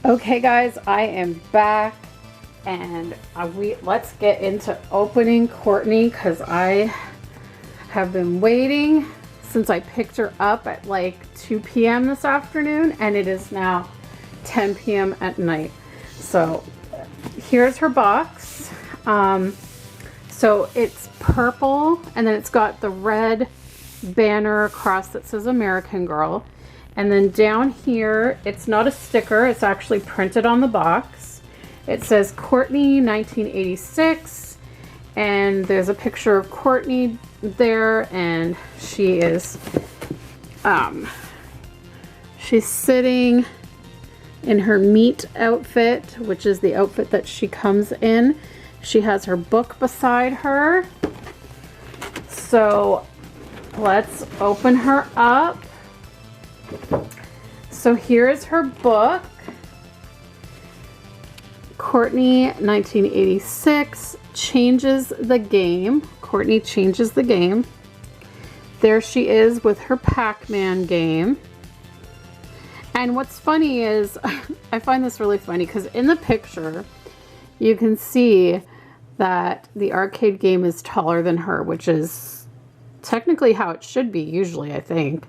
Okay guys, I am back and let's get into opening Courtney, because I have been waiting since I picked her up at like 2 p.m. this afternoon, and it is now 10 p.m. at night. So here's her box. So it's purple, and then it's got the red banner across that says American Girl. And then down here, it's not a sticker, it's actually printed on the box. It says Courtney 1986, and there's a picture of Courtney there, and she is she's sitting in her meet outfit, which is the outfit that she comes in. She has her book beside her. So let's open her up. So here is her book, Courtney 1986 Changes the Game. Courtney changes the game. There she is with her Pac-Man game. And what's funny is, I find this really funny because in the picture, you can see that the arcade game is taller than her, which is technically how it should be usually, I think.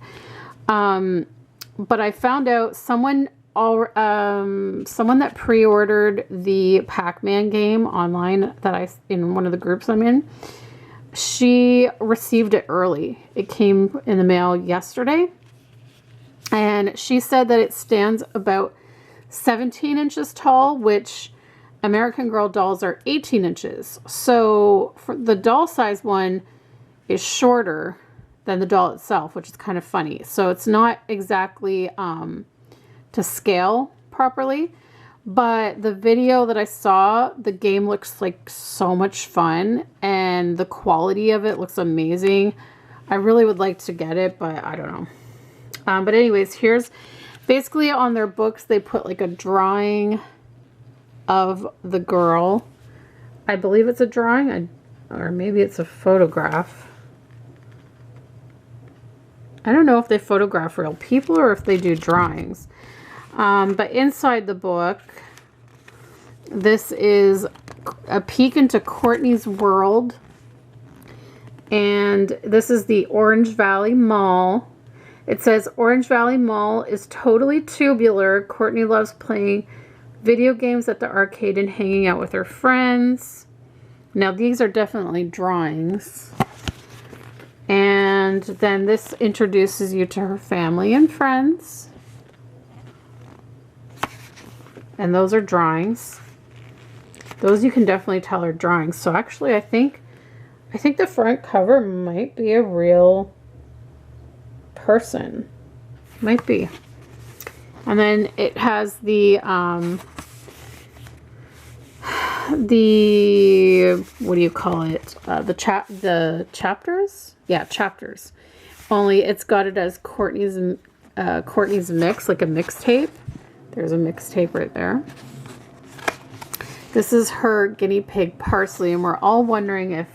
But I found out someone that pre-ordered the Pac-Man game online that in one of the groups I'm in, she received it early. It came in the mail yesterday, and she said that it stands about 17 inches tall, which American Girl dolls are 18 inches. So for the doll size one is shorter than the doll itself, which is kind of funny. So it's not exactly to scale properly, but the video that I saw, the game looks like so much fun, and the quality of it looks amazing. I really would like to get it, but I don't know. But anyways, here's basically on their books, they put like a drawing of the girl. I believe it's a drawing, or maybe it's a photograph. I don't know if they photograph real people or if they do drawings. But inside the book, this is a peek into Courtney's world. And this is the Orange Valley Mall. It says, Orange Valley Mall is totally tubular. Courtney loves playing video games at the arcade and hanging out with her friends. Now, these are definitely drawings. And then this introduces you to her family and friends. And those are drawings. Those you can definitely tell are drawings. So actually I think the front cover might be a real person. Might be. And then it has the what do you call it? The chapters? Yeah, chapters. Only it's got it as Courtney's mix, like a mixtape. There's a mixtape right there. This is her guinea pig Parsley, and we're all wondering if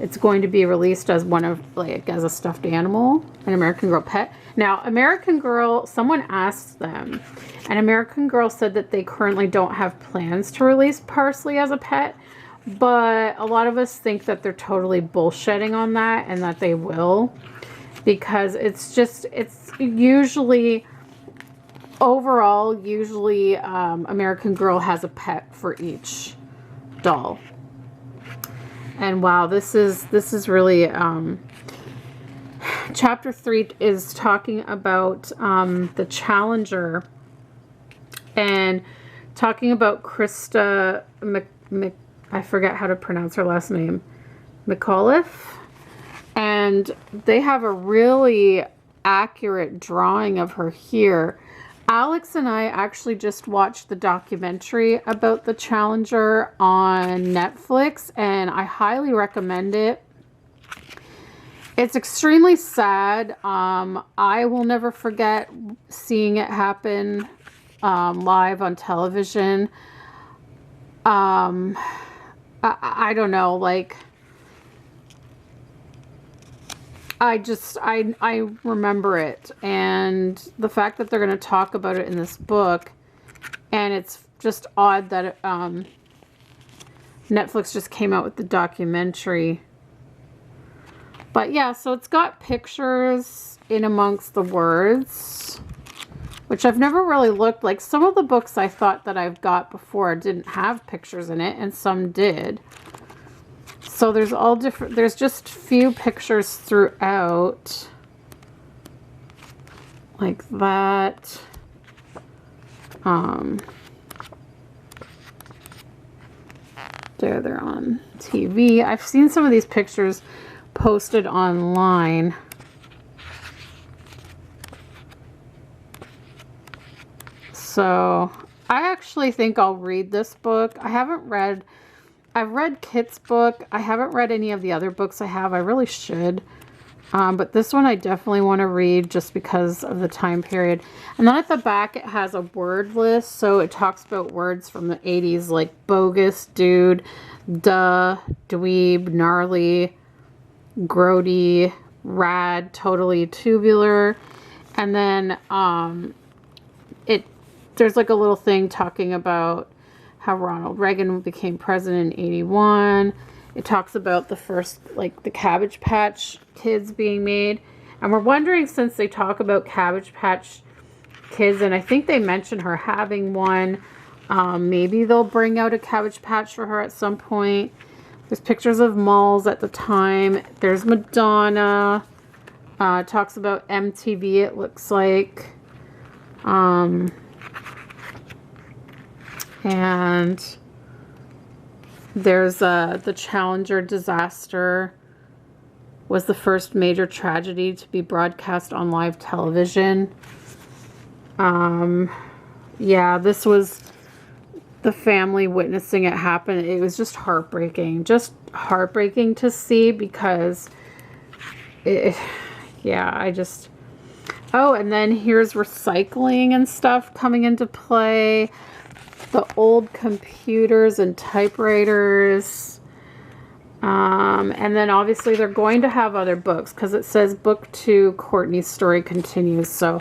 it's going to be released as one of, like, as a stuffed animal, an American Girl pet. Now, American Girl, someone asked them, and American Girl said that they currently don't have plans to release Parsley as a pet, but a lot of us think that they're totally bullshitting on that, and that they will, because it's usually, overall, American Girl has a pet for each doll. And wow, this is really, chapter 3 is talking about the Challenger, and talking about Krystle, I forget how to pronounce her last name, McAuliffe, and they have a really accurate drawing of her here. Alex and I actually just watched the documentary about the Challenger on Netflix, and I highly recommend it. It's extremely sad. I will never forget seeing it happen live on television. I don't know, like, I remember it, and the fact that they're going to talk about it in this book And it's just odd that Netflix just came out with the documentary. But yeah, so it's got pictures in amongst the words, which I've never really looked. Like, some of the books I thought that I've got before didn't have pictures in it, and some did. So there's all different, there's just few pictures throughout. Like that. There, they're on TV. I've seen some of these pictures posted online. So I actually think I'll read this book. I've read Kit's book. I haven't read any of the other books I have. I really should. But this one I definitely want to read just because of the time period. And then at the back it has a word list. So it talks about words from the 80s like bogus, dude, duh, dweeb, gnarly, grody, rad, totally tubular. And then there's like a little thing talking about how Ronald Reagan became president in 81. It talks about the first, like, the Cabbage Patch Kids being made. And we're wondering, since they talk about Cabbage Patch Kids, and I think they mention her having one, maybe they'll bring out a Cabbage Patch for her at some point. There's pictures of malls at the time. There's Madonna. Talks about MTV, it looks like. And there's the Challenger disaster was the first major tragedy to be broadcast on live television. Yeah, this was the family witnessing it happen. It was just heartbreaking to see, because oh, and then here's recycling and stuff coming into play. The old computers and typewriters. And then obviously they're going to have other books, because it says book 2, Courtney's story continues. So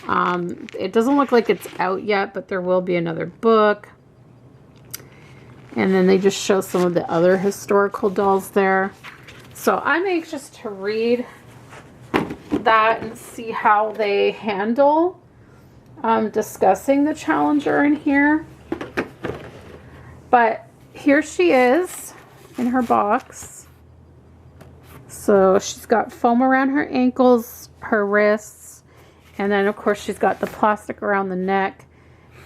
it doesn't look like it's out yet, but there will be another book. And then they just show some of the other historical dolls there. So I'm anxious to read that and see how they handle discussing the Challenger in here. But here she is in her box. So she's got foam around her ankles, her wrists, and then of course she's got the plastic around the neck,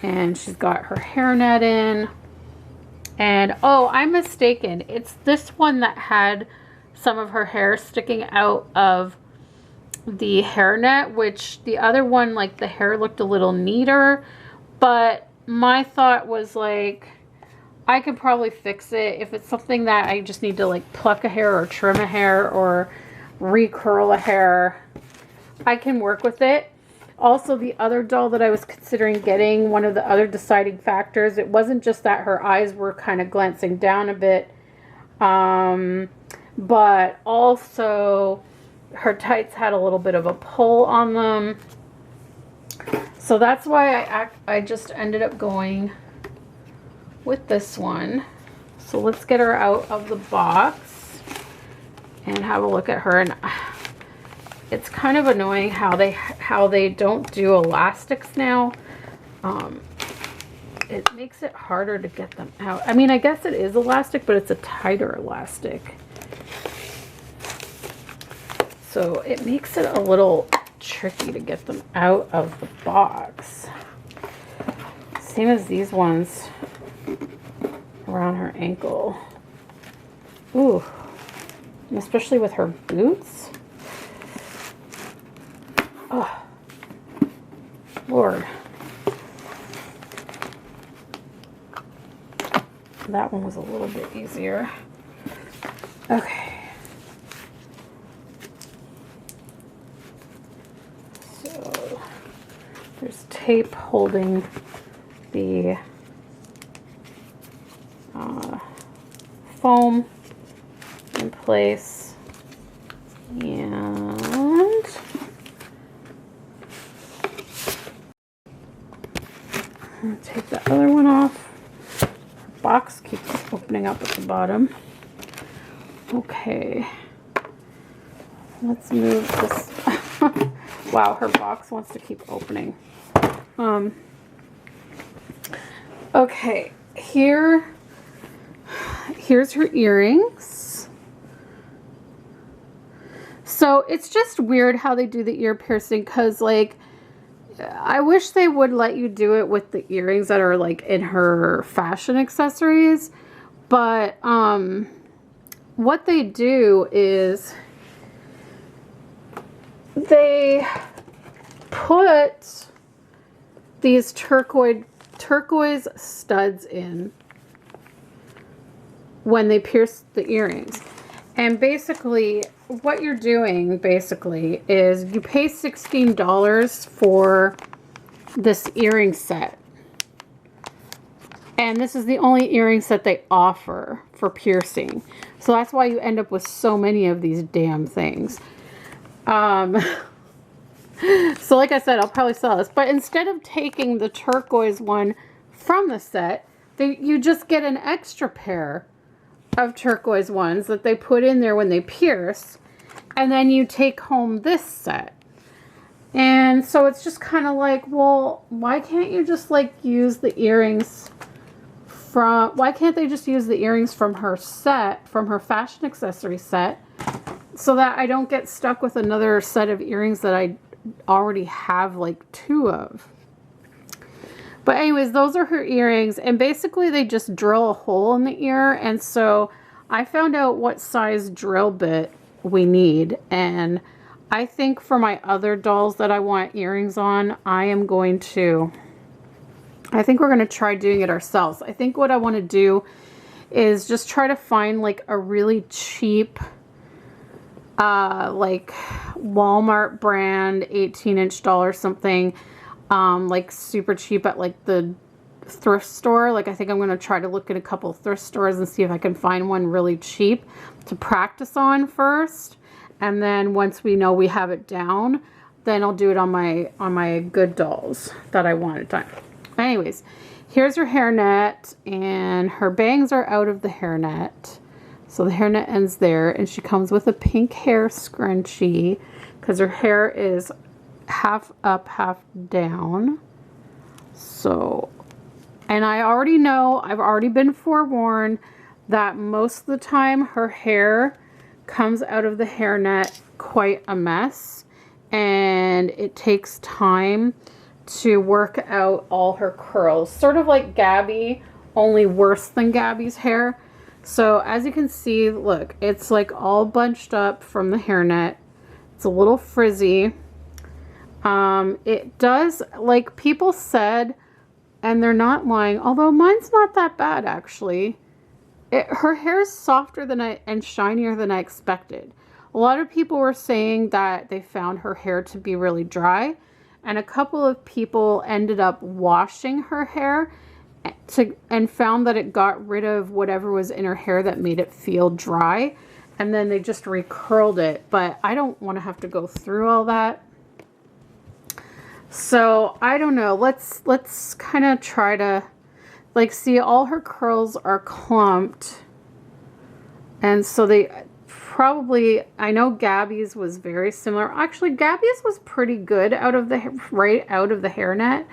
and she's got her hairnet in. And oh, I'm mistaken. It's this one that had some of her hair sticking out of the hairnet, which the other one, like, the hair looked a little neater. But my thought was, like, I could probably fix it. If it's something that I just need to, like, pluck a hair or trim a hair or recurl a hair, I can work with it. Also, the other doll that I was considering getting, one of the other deciding factors, it wasn't just that her eyes were kind of glancing down a bit, but also her tights had a little bit of a pull on them. So that's why I just ended up going with this one. So let's get her out of the box and have a look at her. And it's kind of annoying how they don't do elastics now. It makes it harder to get them out. I mean, I guess it is elastic, but it's a tighter elastic. So it makes it a little tricky to get them out of the box. Same as these ones around her ankle. Ooh, and especially with her boots. Oh, Lord. That one was a little bit easier. Okay. So there's tape holding the foam in place, and gonna take the other one off. Her box keeps opening up at the bottom. Okay. Let's move this. Wow, her box wants to keep opening. Okay, here's her earrings. So it's just weird how they do the ear piercing, because like I wish they would let you do it with the earrings that are like in her fashion accessories, but what they do is they put these turquoise studs in when they pierce the earrings. And basically what you're doing basically is you pay $16 for this earring set. And this is the only earring set they offer for piercing. So that's why you end up with so many of these damn things. So like I said, I'll probably sell this. But instead of taking the turquoise one from the set, you just get an extra pair of turquoise ones that they put in there when they pierce. And then you take home this set. And so it's just kind of like, well, why can't you just like use the earrings from, why can't they just use the earrings from her set, from her fashion accessory set, so that I don't get stuck with another set of earrings that I already have like 2 of. But anyways, those are her earrings, and basically they just drill a hole in the ear. And so I found out what size drill bit we need, and I think for my other dolls that I want earrings on, I think we're going to try doing it ourselves. I think what I want to do is just try to find like a really cheap like Walmart brand 18-inch doll or something, like super cheap at like the thrift store. Like I think I'm going to try to look at a couple of thrift stores and see if I can find one really cheap to practice on first. And then once we know we have it down, then I'll do it on my good dolls that I want it done. Anyways, here's her hairnet, and her bangs are out of the hairnet. So the hairnet ends there, and she comes with a pink hair scrunchie because her hair is half up, half down. So, and I already know, I've already been forewarned that most of the time her hair comes out of the hairnet quite a mess, and it takes time to work out all her curls. Sort of like Gabby, only worse than Gabby's hair. So as you can see, look, it's like all bunched up from the hairnet. It's a little frizzy. It does, like people said, and they're not lying, although mine's not that bad actually. Her hair is softer and shinier than I expected. A lot of people were saying that they found her hair to be really dry, and a couple of people ended up washing her hair and found that it got rid of whatever was in her hair that made it feel dry, and then they just recurled it. But I don't want to have to go through all that. So I don't know. Let's kind of try to like see, all her curls are clumped, and so they probably, I know Gabby's was very similar. Actually, Gabby's was pretty good right out of the hairnet.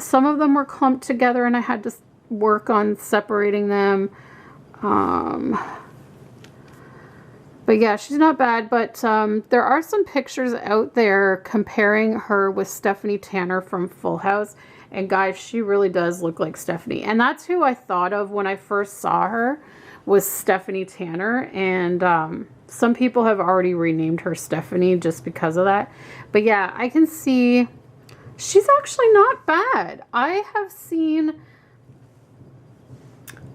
Some of them were clumped together and I had to work on separating them. But yeah, she's not bad. But there are some pictures out there comparing her with Stephanie Tanner from Full House. And guys, she really does look like Stephanie. And that's who I thought of when I first saw her, was Stephanie Tanner. And some people have already renamed her Stephanie just because of that. But yeah, I can see she's actually not bad. I have seen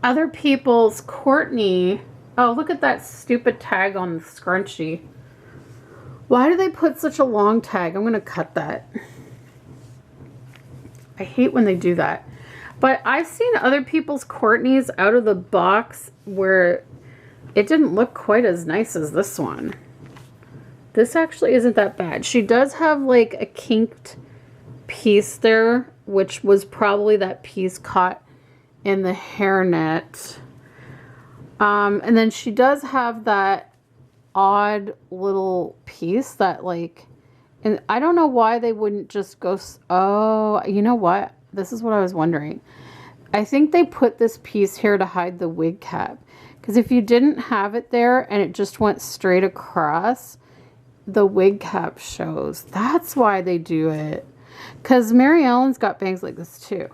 other people's Courtney. Oh, look at that stupid tag on the scrunchie. Why do they put such a long tag? I'm going to cut that. I hate when they do that. But I've seen other people's Courtneys out of the box where it didn't look quite as nice as this one. This actually isn't that bad. She does have like a kinked piece there, which was probably that piece caught in the hairnet. And then she does have that odd little piece that like, and I don't know why they wouldn't just go, oh, you know what? This is what I was wondering. I think they put this piece here to hide the wig cap. Because if you didn't have it there and it just went straight across, the wig cap shows. That's why they do it. Because Mary Ellen's got bangs like this too.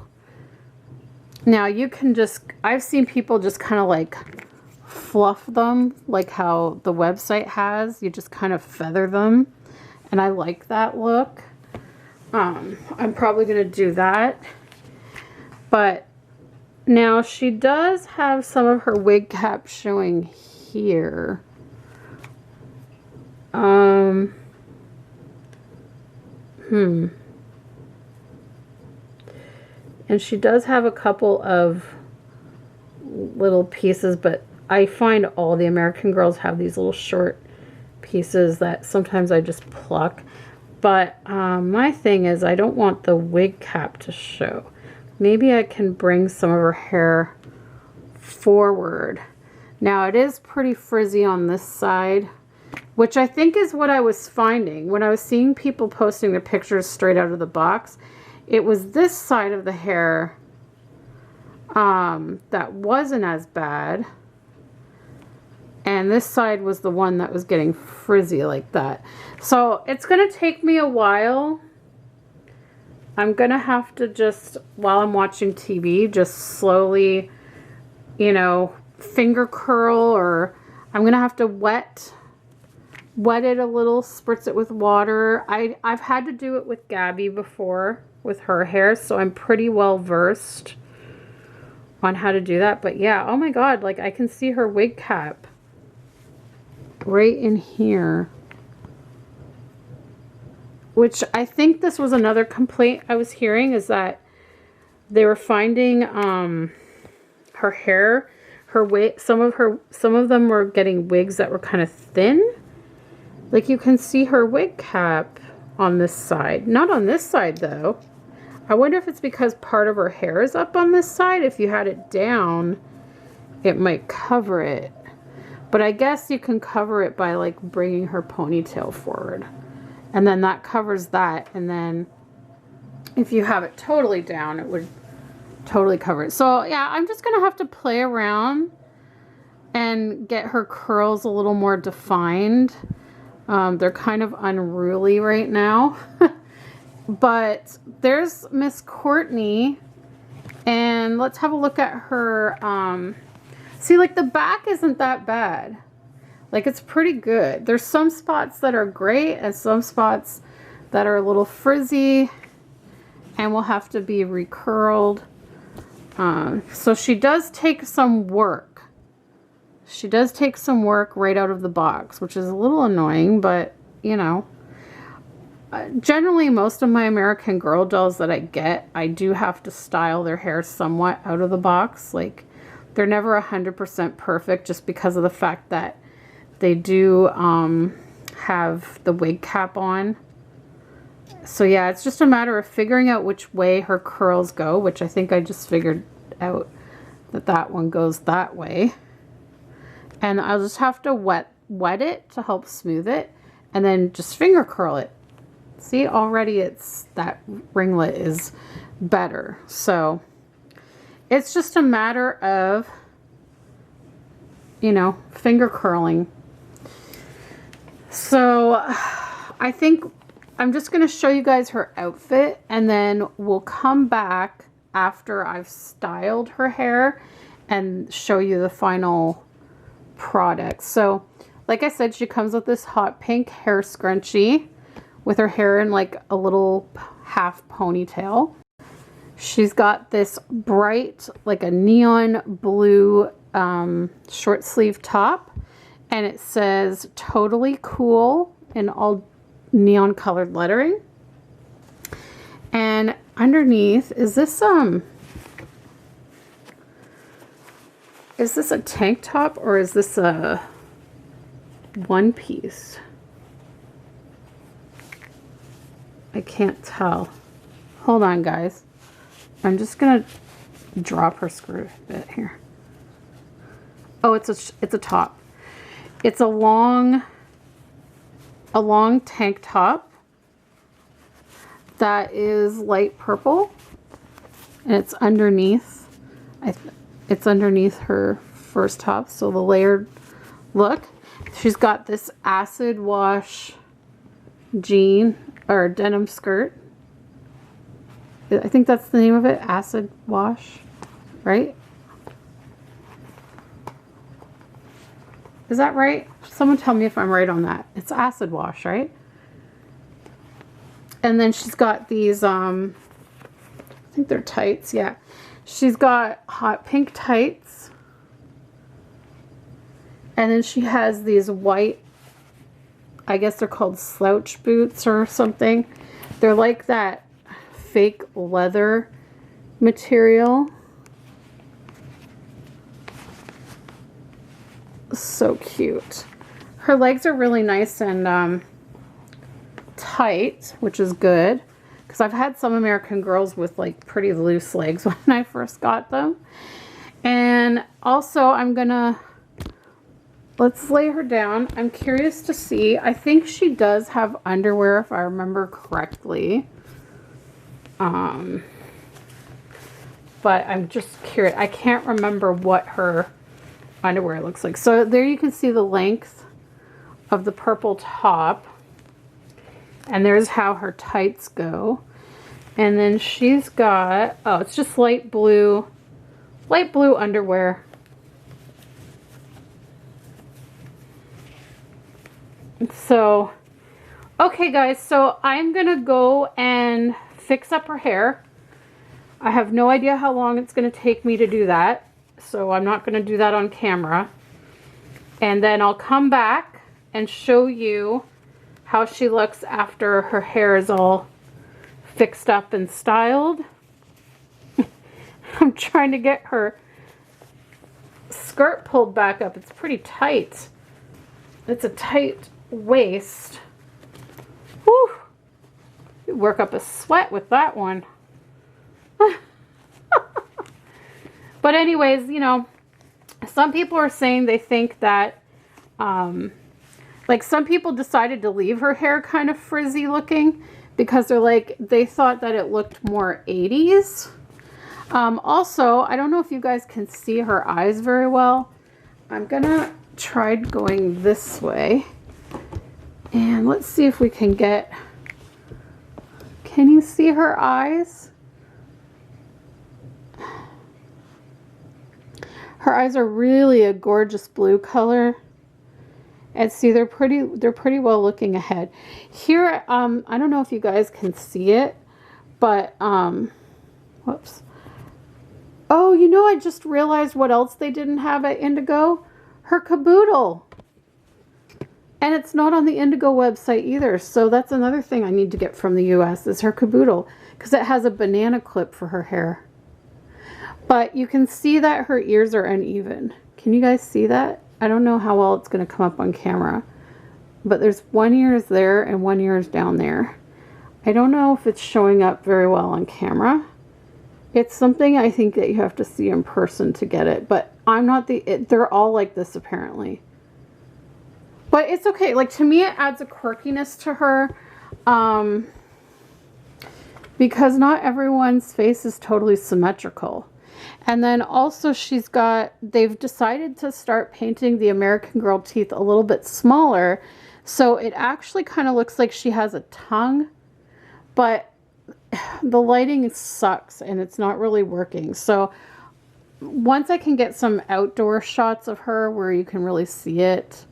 Now you can just, I've seen people just kind of like fluff them like how the website has. You just kind of feather them. And I like that look. I'm probably going to do that. But now she does have some of her wig cap showing here. And she does have a couple of little pieces, but I find all the American Girls have these little short pieces that sometimes I just pluck. But my thing is I don't want the wig cap to show. Maybe I can bring some of her hair forward. Now it is pretty frizzy on this side, which I think is what I was finding when I was seeing people posting their pictures straight out of the box. It was this side of the hair that wasn't as bad, and this side was the one that was getting frizzy like that. So it's gonna take me a while. I'm gonna have to just, while I'm watching TV, just slowly, you know, finger curl, or I'm gonna have to wet it a little, spritz it with water. I've had to do it with Gabby before with her hair, so I'm pretty well versed on how to do that. But yeah, oh my god, like I can see her wig cap right in here, which I think this was another complaint I was hearing, is that they were finding her hair, her wig, some of them were getting wigs that were kind of thin. Like you can see her wig cap on this side. Not on this side though. I wonder if it's because part of her hair is up on this side. If you had it down, it might cover it. But I guess you can cover it by like bringing her ponytail forward. And then that covers that. And then if you have it totally down, it would totally cover it. So yeah, I'm just going to have to play around and get her curls a little more defined. They're kind of unruly right now. But there's Miss Courtney, and let's have a look at her. See, like the back isn't that bad. Like it's pretty good. There's some spots that are great and some spots that are a little frizzy and will have to be recurled. So she does take some work. She does take some work right out of the box, which is a little annoying, but you know. Generally, most of my American Girl dolls that I get, I do have to style their hair somewhat out of the box. Like, they're never 100% perfect just because of the fact that they do have the wig cap on. So yeah, it's just a matter of figuring out which way her curls go, which I think I just figured out that that one goes that way. And I'll just have to wet it to help smooth it, and then just finger curl it. See, already it's, that ringlet is better. So it's just a matter of, you know, finger curling. So I think I'm just going to show you guys her outfit, and then we'll come back after I've styled her hair and show you the final product. So like I said, she comes with this hot pink hair scrunchie with her hair in like a little half ponytail. She's got this bright, like a neon blue short sleeve top, and it says "Totally Cool" in all neon colored lettering. And underneath, is this a tank top or is this a one piece? I can't tell. Hold on, guys. I'm just gonna drop her skirt a bit here. Oh, it's a top. It's a long tank top that is light purple, and it's underneath. It's underneath her first top, so the layered look. She's got this acid wash jean or denim skirt. I think that's the name of it, acid wash, right? Is that right? Someone tell me if I'm right on that. It's acid wash, right? And then she's got these, I think they're tights, yeah. She's got hot pink tights. And then she has these white, I guess they're called slouch boots or something. They're like that fake leather material. So cute. Her legs are really nice and tight, which is good, because I've had some American Girls with like pretty loose legs when I first got them. And also let's lay her down. I'm curious to see. I think she does have underwear if I remember correctly. But I'm just curious. I can't remember what her underwear looks like. So there you can see the length of the purple top. And there's how her tights go. And then she's got, oh, it's just light blue underwear. So, okay guys, so I'm gonna go and fix up her hair. I have no idea how long it's gonna take me to do that, so I'm not gonna do that on camera. And then I'll come back and show you how she looks after her hair is all fixed up and styled. I'm trying to get her skirt pulled back up. It's pretty tight. It's a tight waist. Whew. You work up a sweat with that one. But anyways, you know, some people are saying they think that like some people decided to leave her hair kind of frizzy looking because they're like, they thought that it looked more 80s. Also, I don't know if you guys can see her eyes very well. I'm gonna try going this way. And let's see if we can get, can you see her eyes? Her eyes are really a gorgeous blue color. And see, they're pretty well looking ahead. Here, I don't know if you guys can see it, but, whoops. Oh, you know, I just realized what else they didn't have at Indigo. Her caboodle. And it's not on the Indigo website either. So that's another thing I need to get from the US is her caboodle, because it has a banana clip for her hair. But you can see that her ears are uneven. Can you guys see that? I don't know how well it's going to come up on camera, but there's one ear is there and one ear is down there. I don't know if it's showing up very well on camera. It's something I think that you have to see in person to get it, but I'm not they're all like this apparently. But it's okay. Like, to me, it adds a quirkiness to her, because not everyone's face is totally symmetrical. And then also they've decided to start painting the American Girl teeth a little bit smaller. So it actually kind of looks like she has a tongue, but the lighting sucks and it's not really working. So once I can get some outdoor shots of her where you can really see it,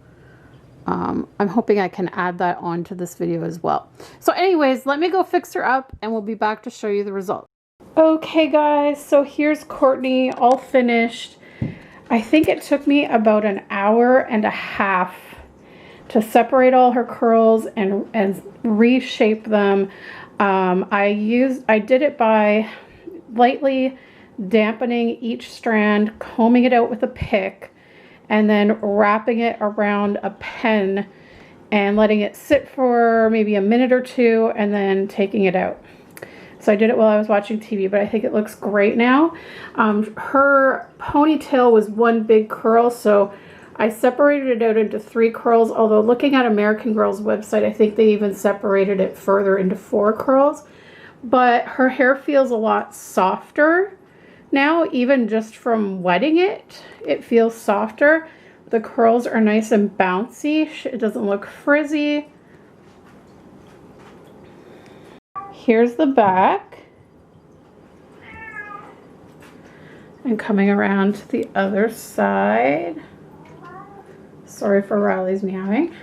I'm hoping I can add that onto this video as well. So anyways, let me go fix her up and we'll be back to show you the results. Okay guys, so here's Courtney all finished. I think it took me about an hour and a half to separate all her curls and reshape them. I did it by lightly dampening each strand, combing it out with a pick, and then wrapping it around a pen and letting it sit for maybe a minute or two and then taking it out. So I did it while I was watching TV, but I think it looks great now. Her ponytail was one big curl, so I separated it out into 3 curls, although looking at American Girl's website, I think they even separated it further into 4 curls. But her hair feels a lot softer now, even just from wetting it. It feels softer. The curls are nice and bouncy. It doesn't look frizzy. Here's the back. And coming around to the other side. Sorry for Riley's meowing.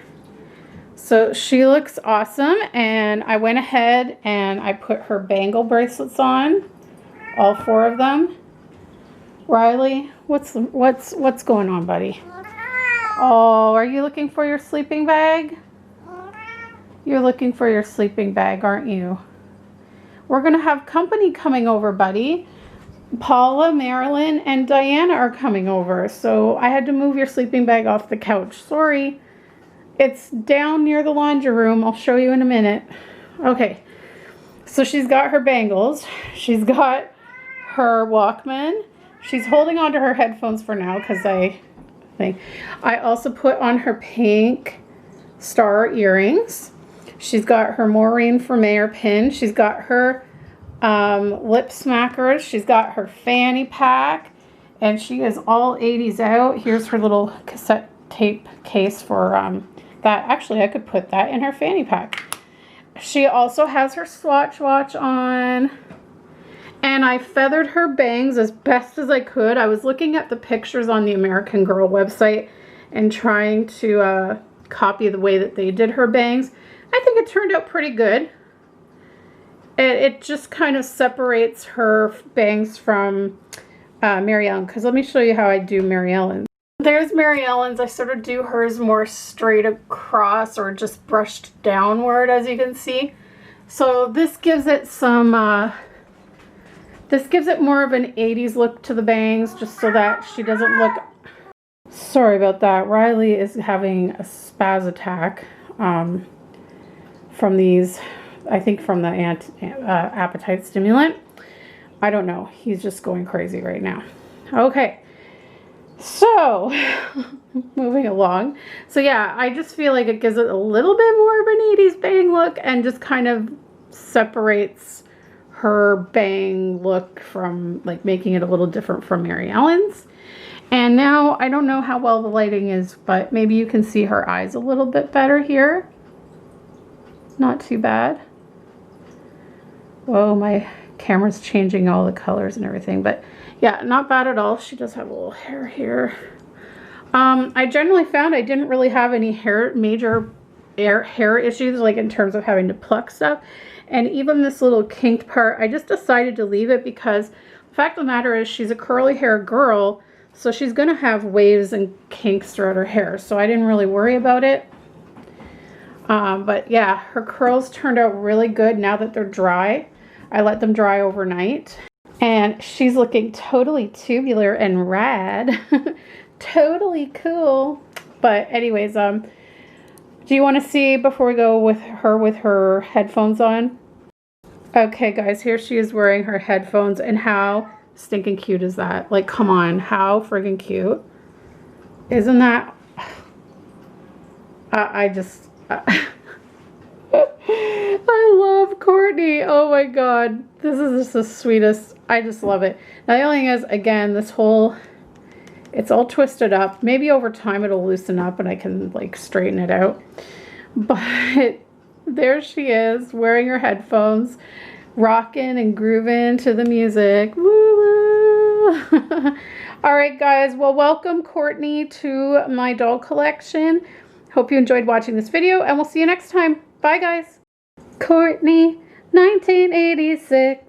So she looks awesome, and I went ahead and I put her bangle bracelets on, all 4 of them. Riley, what's going on, buddy? Oh, are you looking for your sleeping bag? You're looking for your sleeping bag, aren't you? We're going to have company coming over, buddy. Paula, Marilyn, and Diana are coming over. So I had to move your sleeping bag off the couch. Sorry. It's down near the laundry room. I'll show you in a minute. Okay. So she's got her bangles. She's got her Walkman. She's holding on to her headphones for now because I also put on her pink star earrings. She's got her Maureen for Mayor pin. She's got her lip smackers. She's got her fanny pack. And she is all 80s out. Here's her little cassette tape case for that. Actually, I could put that in her fanny pack. She also has her Swatch watch on. And I feathered her bangs as best as I could. I was looking at the pictures on the American Girl website and trying to copy the way that they did her bangs. I think it turned out pretty good. It just kind of separates her bangs from Mary Ellen, because let me show you how I do Mary Ellen's. There's Mary Ellen's. I sort of do hers more straight across or just brushed downward, as you can see. So this gives it some, this gives it more of an 80s look to the bangs, just so that she doesn't look... Sorry about that. Riley is having a spaz attack from these, I think from the appetite stimulant. I don't know. He's just going crazy right now. Okay. So, moving along. So yeah, I just feel like it gives it a little bit more of an 80s bang look and just kind of separates her bang look from, like, making it a little different from Mary Ellen's. And now, I don't know how well the lighting is, but maybe you can see her eyes a little bit better here. Not too bad. Whoa, my camera's changing all the colors and everything, but yeah, not bad at all. She does have a little hair here. I generally found I didn't really have any major hair issues, like in terms of having to pluck stuff. And even this little kinked part, I just decided to leave it because the fact of the matter is she's a curly hair girl, so she's going to have waves and kinks throughout her hair. So I didn't really worry about it. But yeah, her curls turned out really good now that they're dry. I let them dry overnight. And she's looking totally tubular and rad. Totally cool. But anyways, do you want to see before we go with her headphones on? Okay, guys, here she is wearing her headphones, and how stinking cute is that? Like, come on, how friggin' cute. Isn't that... I love Courtney. Oh my god. This is just the sweetest. I just love it. Now the only thing is, again, this whole... It's all twisted up. Maybe over time it'll loosen up and I can, like, straighten it out. But there she is, wearing her headphones, rocking and grooving to the music. Woo woo! Alright guys, well, welcome Courtney to my doll collection. Hope you enjoyed watching this video, and we'll see you next time. Bye guys! Courtney, 1986.